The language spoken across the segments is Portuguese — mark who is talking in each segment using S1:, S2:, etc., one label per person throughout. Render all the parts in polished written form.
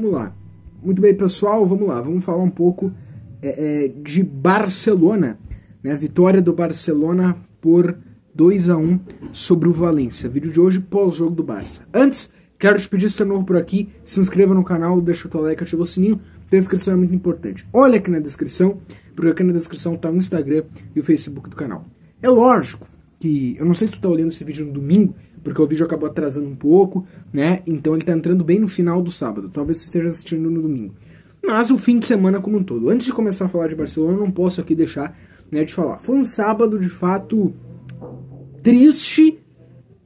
S1: Vamos lá. Muito bem, pessoal, vamos lá. Vamos falar um pouco de Barcelona. Né? Vitória do Barcelona por 2-1 sobre o Valência. Vídeo de hoje, pós-jogo do Barça. Antes, quero te pedir, se você é novo por aqui, se inscreva no canal, deixa o teu like, ativa o sininho. A descrição é muito importante. Olha aqui na descrição, porque aqui na descrição tá o Instagram e o Facebook do canal. É lógico que, eu não sei se tu tá olhando esse vídeo no domingo, porque o vídeo acabou atrasando um pouco, né? Então ele tá entrando bem no final do sábado. Talvez você esteja assistindo no domingo. Mas o fim de semana como um todo. Antes de começar a falar de Barcelona, eu não posso aqui deixar, né, de falar. Foi um sábado, de fato, triste,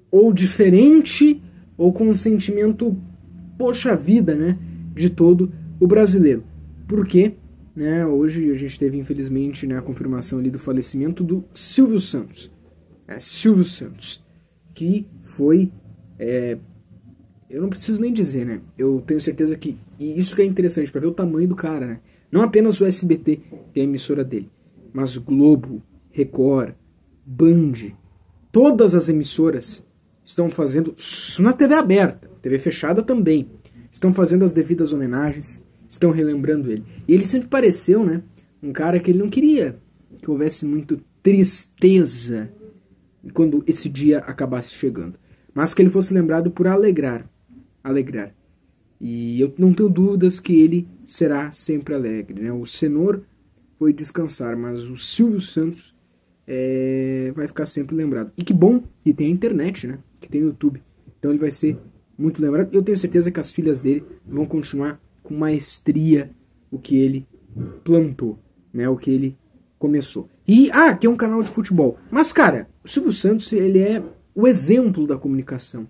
S1: ou diferente, ou com um sentimento, poxa vida, né? De todo o brasileiro. Por quê? Né, hoje a gente teve, infelizmente, né, a confirmação ali do falecimento do Silvio Santos. Silvio Santos. Que foi, eu não preciso nem dizer, né? Eu tenho certeza que, e isso que é interessante, para ver o tamanho do cara, né? Não apenas o SBT, que é a emissora dele, mas Globo, Record, Band, todas as emissoras estão fazendo, isso na TV aberta, TV fechada também, estão fazendo as devidas homenagens, estão relembrando ele. E ele sempre pareceu, né? Um cara que ele não queria que houvesse muito tristeza quando esse dia acabasse chegando, mas que ele fosse lembrado por alegrar. E eu não tenho dúvidas que ele será sempre alegre, né? O Cenoura foi descansar, mas o Silvio Santos vai ficar sempre lembrado. E que bom que tem a internet, né? Que tem o YouTube. Então ele vai ser muito lembrado. Eu tenho certeza que as filhas dele vão continuar com maestria o que ele plantou, né? O que ele começou. E, que é um canal de futebol. Mas, cara, o Silvio Santos, ele é o exemplo da comunicação.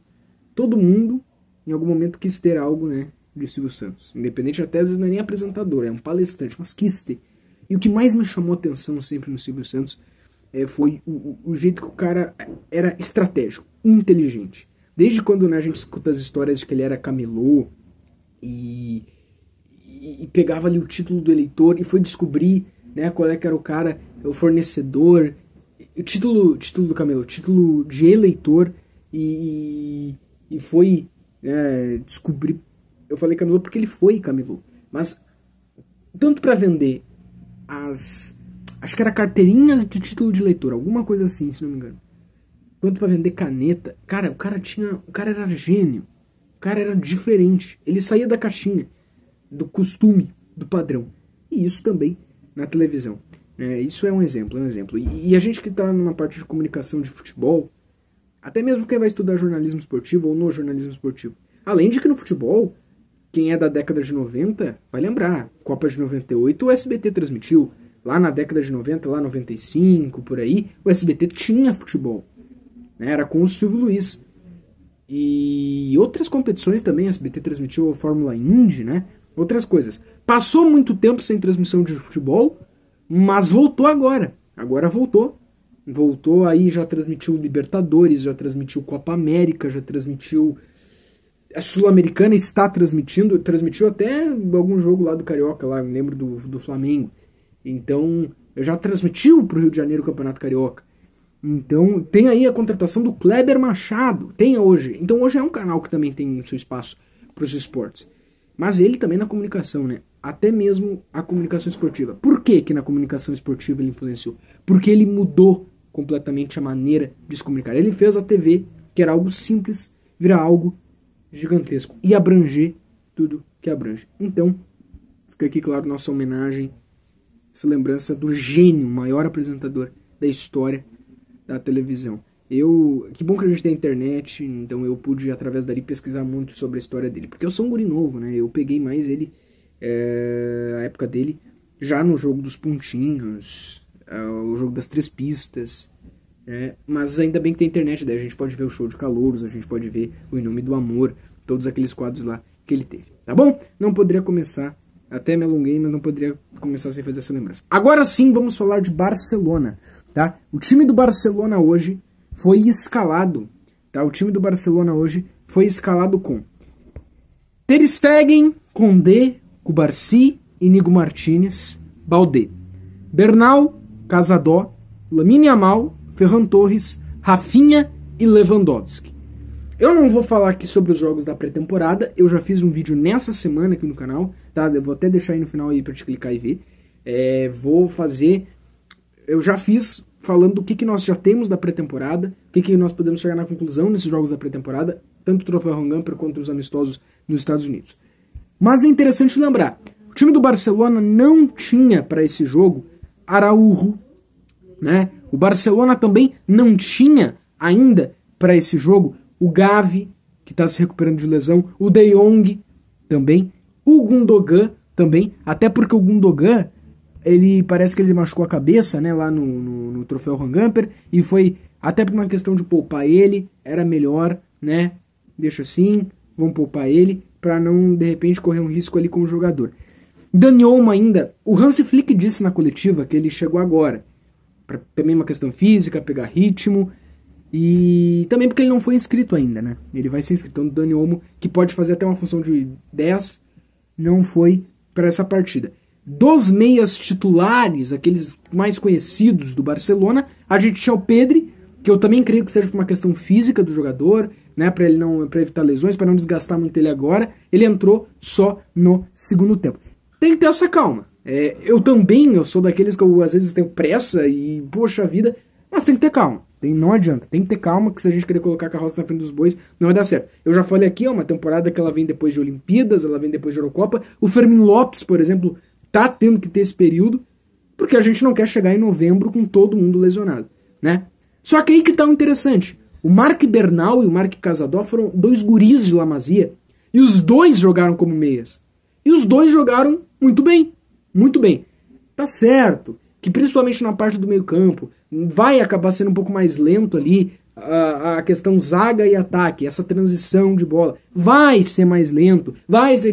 S1: Todo mundo, em algum momento, quis ter algo, né, de Silvio Santos. Independente, até às vezes não é nem apresentador, é um palestrante, mas quis ter. E o que mais me chamou a atenção sempre no Silvio Santos foi o jeito que o cara era estratégico, inteligente. Desde quando, né, a gente escuta as histórias de que ele era camelô e pegava ali o título do eleitor e foi descobrir, né, qual é que era o cara, o fornecedor, o título do camelô, título de eleitor, e foi descobrir, eu falei camelô porque ele foi camelô, mas tanto para vender acho que era carteirinhas de título de eleitor, alguma coisa assim, se não me engano, quanto para vender caneta, cara, o cara era gênio, o cara era diferente, ele saía da caixinha, do costume, do padrão, e isso também na televisão. Isso é um exemplo. E a gente que está numa parte de comunicação de futebol, até mesmo quem vai estudar jornalismo esportivo ou no jornalismo esportivo, além de que no futebol, quem é da década de 90 vai lembrar, Copa de 98 o SBT transmitiu, lá na década de 90, lá 95, por aí, o SBT tinha futebol, né? Era com o Silvio Luiz. E outras competições também, a SBT transmitiu a Fórmula Indy, né? Outras coisas. Passou muito tempo sem transmissão de futebol, mas voltou agora. Agora voltou. Voltou aí, já transmitiu Libertadores, já transmitiu Copa América, já transmitiu... A Sul-Americana está transmitindo, transmitiu até algum jogo lá do Carioca, lá, eu lembro do Flamengo. Então, já transmitiu para o Rio de Janeiro o Campeonato Carioca. Então, tem aí a contratação do Kleber Machado. Tem hoje. Então, hoje é um canal que também tem seu espaço para os esportes. Mas ele também na comunicação, né? Até mesmo a comunicação esportiva. Por que que na comunicação esportiva ele influenciou? Porque ele mudou completamente a maneira de se comunicar. Ele fez a TV, que era algo simples, virar algo gigantesco. E abranger tudo que abrange. Então, fica aqui, claro, nossa homenagem, essa lembrança do gênio, maior apresentador da história da televisão. Que bom que a gente tem a internet, então eu pude, através dali, pesquisar muito sobre a história dele. Porque eu sou um guri novo, né? Eu peguei mais ele, a época dele, já no jogo dos pontinhos, o jogo das 3 pistas, mas ainda bem que tem internet, daí a gente pode ver o show de calouros, a gente pode ver o Em Nome do Amor, todos aqueles quadros lá que ele teve, tá bom? Não poderia começar, até me alonguei, mas não poderia começar sem fazer essa lembrança. Agora sim, vamos falar de Barcelona, tá? O time do Barcelona hoje foi escalado, tá? O time do Barcelona hoje foi escalado com Ter Stegen, Condé, Cubarsí, Inigo Martínez, Baldé, Bernal, Casadó, Lamine Yamal, Ferran Torres, Rafinha e Lewandowski. Eu não vou falar aqui sobre os jogos da pré-temporada, eu já fiz um vídeo nessa semana aqui no canal, tá? Eu vou até deixar aí no final aí pra te clicar e ver. Eu já fiz falando do que nós já temos da pré-temporada, o que nós podemos chegar na conclusão nesses jogos da pré-temporada, tanto o Troféu Rangamper quanto os amistosos nos Estados Unidos. Mas é interessante lembrar, o time do Barcelona não tinha para esse jogo Araújo, né? O Barcelona também não tinha ainda para esse jogo o Gavi, que está se recuperando de lesão, o De Jong também, o Gundogan também, até porque o Gundogan, ele parece que ele machucou a cabeça, né, lá no Troféu Rangamper, e foi até por uma questão de poupar ele, era melhor, né, deixa assim, vamos poupar ele, para não, de repente, correr um risco ali com o jogador. Dani Olmo ainda, o Hansi Flick disse na coletiva que ele chegou agora, para também uma questão física, pegar ritmo, e também porque ele não foi inscrito ainda, né? Ele vai ser inscrito. Então, o Dani Olmo, que pode fazer até uma função de 10, não foi para essa partida. Dos meias titulares, aqueles mais conhecidos do Barcelona, a gente tinha o Pedri, que eu também creio que seja por uma questão física do jogador, né? Para ele não, para evitar lesões, para não desgastar muito ele agora. Ele entrou só no segundo tempo. Tem que ter essa calma. Eu sou daqueles que eu às vezes tenho pressa e, poxa vida, mas tem que ter calma. Não adianta, tem que ter calma, que se a gente querer colocar a carroça na frente dos bois, não vai dar certo. Eu já falei aqui, uma temporada que ela vem depois de Olimpíadas, ela vem depois de Eurocopa. O Fermín Lopes, por exemplo, tá tendo que ter esse período, porque a gente não quer chegar em novembro com todo mundo lesionado, né? Só que aí que tá o interessante. O Marc Bernal e o Marc Casadó foram dois guris de La Masia, e os dois jogaram como meias. E os dois jogaram muito bem, muito bem. Tá certo que principalmente na parte do meio campo vai acabar sendo um pouco mais lento ali a questão zaga e ataque, essa transição de bola vai ser mais lento,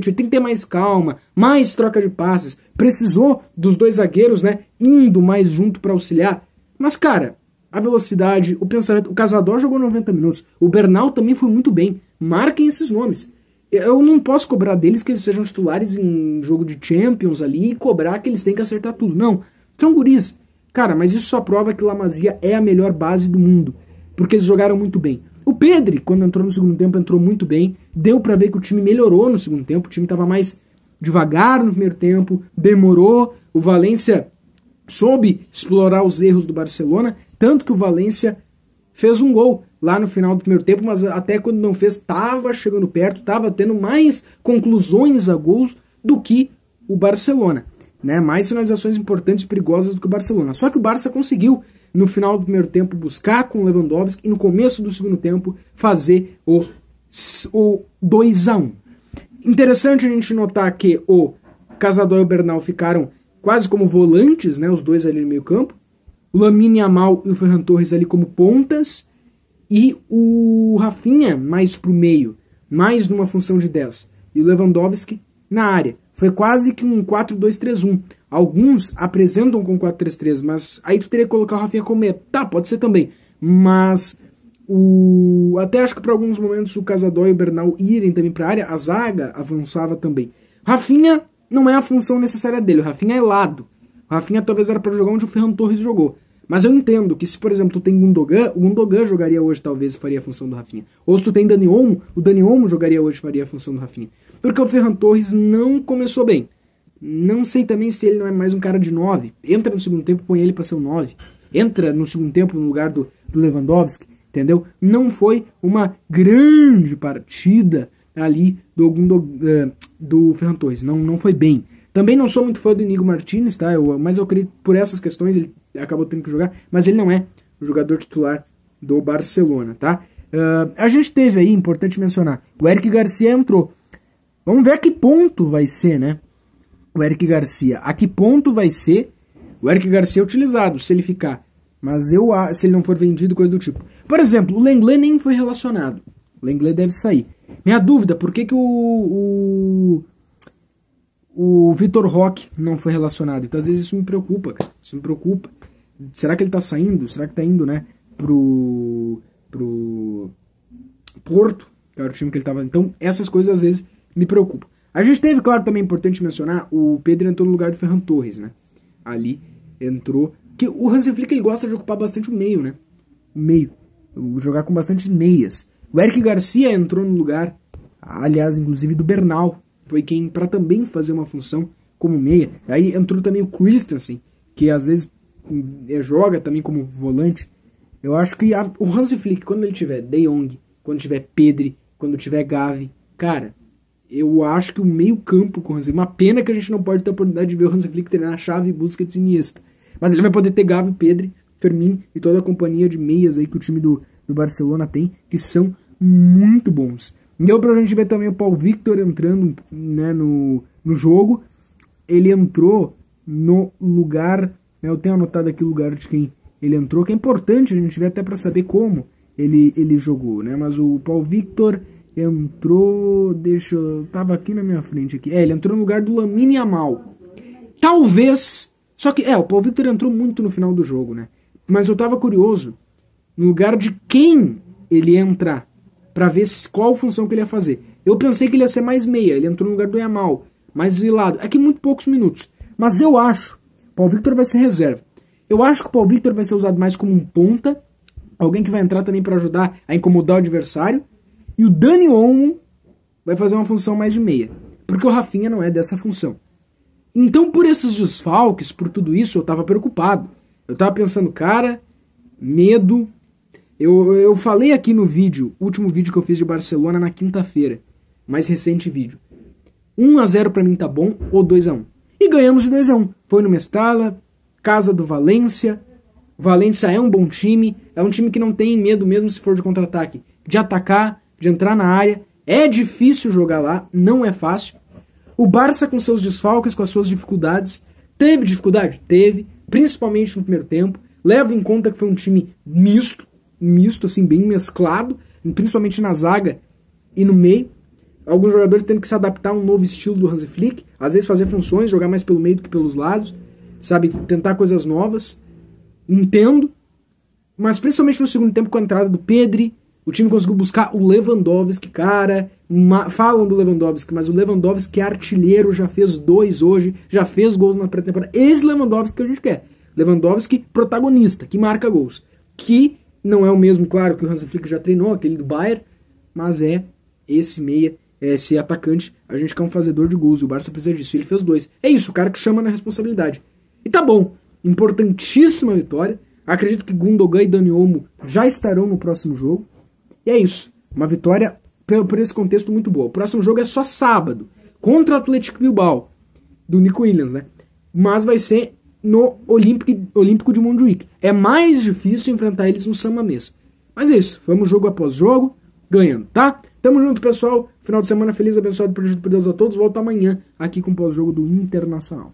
S1: tem que ter mais calma, mais troca de passes, precisou dos dois zagueiros, né, indo mais junto para auxiliar, mas cara, a velocidade, o pensamento, o Casador jogou 90 minutos, o Bernal também foi muito bem, marquem esses nomes. Eu não posso cobrar deles que eles sejam titulares em jogo de Champions ali e cobrar que eles têm que acertar tudo, não, são guris. Cara, mas isso só prova que La Masia é a melhor base do mundo, porque eles jogaram muito bem. O Pedri, quando entrou no segundo tempo, entrou muito bem, deu pra ver que o time melhorou no segundo tempo, o time tava mais devagar no primeiro tempo, demorou, o Valência soube explorar os erros do Barcelona, tanto que o Valência fez um gol lá no final do primeiro tempo, mas até quando não fez, tava chegando perto, tava tendo mais conclusões a gols do que o Barcelona. Né, mais finalizações importantes e perigosas do que o Barcelona. Só que o Barça conseguiu, no final do primeiro tempo, buscar com o Lewandowski e no começo do segundo tempo fazer o 2-1. Interessante a gente notar que o Casador e o Bernal ficaram quase como volantes, né, os dois ali no meio campo. O Lamine Yamal e o Ferran Torres ali como pontas. E o Rafinha mais pro meio, mais numa função de 10. E o Lewandowski na área. Foi quase que um 4-2-3-1. Alguns apresentam com 4-3-3, mas aí tu teria que colocar o Rafinha como meia. Tá, pode ser também. Mas até acho que para alguns momentos o Casador e o Bernal irem também para a área, a zaga avançava também. Rafinha não é a função necessária dele, o Rafinha é lado. O Rafinha talvez era para jogar onde o Ferran Torres jogou. Mas eu entendo que se, por exemplo, tu tem Gundogan, o Gundogan jogaria hoje talvez faria a função do Rafinha. Ou se tu tem Dani Olmo, o Dani Olmo jogaria hoje faria a função do Rafinha. Porque o Ferran Torres não começou bem. Não sei também se ele não é mais um cara de 9. Entra no segundo tempo, põe ele para ser um 9. Entra no segundo tempo no lugar do Lewandowski, entendeu? Não foi uma grande partida ali do Ferran Torres. Não foi bem. Também não sou muito fã do Inigo Martínez, tá? Mas eu creio que por essas questões ele acabou tendo que jogar. Mas ele não é o jogador titular do Barcelona, tá? A gente teve aí, importante mencionar, o Eric Garcia entrou. Vamos ver a que ponto vai ser, né? O Eric Garcia. A que ponto vai ser o Eric Garcia utilizado, se ele ficar. Mas se ele não for vendido, coisa do tipo. Por exemplo, o Lenglet nem foi relacionado. O Lenglet deve sair. Minha dúvida, por que o Vitor Roque não foi relacionado? Então, às vezes isso me preocupa, cara. Isso me preocupa. Será que ele tá saindo? Será que tá indo, né? Pro Porto, que era o time que ele tava. Então, essas coisas às vezes me preocupam. A gente teve, claro, também importante mencionar, o Pedro entrou no lugar do Ferran Torres, né? Ali entrou. Que o Hansi Flick ele gosta de ocupar bastante o meio, né? O meio. Jogar com bastante meias. O Eric Garcia entrou no lugar, aliás, inclusive do Bernal, foi quem para também fazer uma função como meia. Aí entrou também o Christensen, que às vezes joga também como volante. Eu acho que o Hansi Flick, quando ele tiver De Jong, quando tiver Pedri, quando tiver Gavi, cara, eu acho que o meio campo com o Hansi... Uma pena que a gente não pode ter a oportunidade de ver o Hansi Flick treinar a Xavi, Busquets e Iniesta. Mas ele vai poder ter Gavi, Pedri, Fermin e toda a companhia de meias aí que o time do Barcelona tem, que são muito bons. Deu pra gente ver também o Paul Victor entrando, né, no jogo. Ele entrou no lugar... Né, eu tenho anotado aqui o lugar de quem ele entrou, que é importante a gente ver até pra saber como ele jogou, né? Mas o Paul Victor entrou... Tava aqui na minha frente aqui. Ele entrou no lugar do Lamine Yamal. Talvez... Só que, o Paul Victor entrou muito no final do jogo, né? Mas eu tava curioso no lugar de quem ele ia entrar, pra ver qual função que ele ia fazer. Eu pensei que ele ia ser mais meia, ele entrou no lugar do Yamal, mais exilado. Aqui muito poucos minutos. Mas eu acho, Paul Victor vai ser reserva. Eu acho que o Paul Victor vai ser usado mais como um ponta, alguém que vai entrar também pra ajudar a incomodar o adversário. E o Dani Olmo vai fazer uma função mais de meia, porque o Rafinha não é dessa função. Então, por esses desfalques, por tudo isso, eu tava preocupado. Eu tava pensando, cara, medo. Eu falei aqui no vídeo, último vídeo que eu fiz de Barcelona na quinta-feira, mais recente vídeo. 1-0 pra mim tá bom, ou 2-1. E ganhamos de 2-1. Foi no Mestalla, casa do Valência. Valência é um bom time, é um time que não tem medo mesmo se for de contra-ataque, de atacar, de entrar na área. É difícil jogar lá, não é fácil. O Barça com seus desfalques, com as suas dificuldades, teve dificuldade? Teve, principalmente no primeiro tempo. Leva em conta que foi um time misto, assim, bem mesclado, principalmente na zaga e no meio. Alguns jogadores tendo que se adaptar a um novo estilo do Hansi Flick, às vezes fazer funções, jogar mais pelo meio do que pelos lados, sabe, tentar coisas novas. Entendo, mas principalmente no segundo tempo com a entrada do Pedri, o time conseguiu buscar o Lewandowski, cara. Falam do Lewandowski, mas o Lewandowski é artilheiro, já fez 2 hoje, já fez gols na pré-temporada. Esse Lewandowski que a gente quer. Lewandowski protagonista, que marca gols. Que não é o mesmo, claro, que o Hansi Flick já treinou, aquele do Bayern, mas é esse meia, esse atacante. A gente quer um fazedor de gols, e o Barça precisa disso. Ele fez 2. É isso, o cara que chama na responsabilidade. E tá bom, importantíssima vitória. Acredito que Gundogan e Dani Olmo já estarão no próximo jogo. E é isso, uma vitória por esse contexto muito boa. O próximo jogo é só sábado, contra o Atlético Bilbao, do Nico Williams, né? Mas vai ser no Olímpico de Montjuic. É mais difícil enfrentar eles no San Mamés. Mas é isso, vamos jogo após jogo, ganhando, tá? Tamo junto, pessoal. Final de semana feliz, abençoado e protegido por Deus a todos. Volto amanhã aqui com o pós-jogo do Internacional.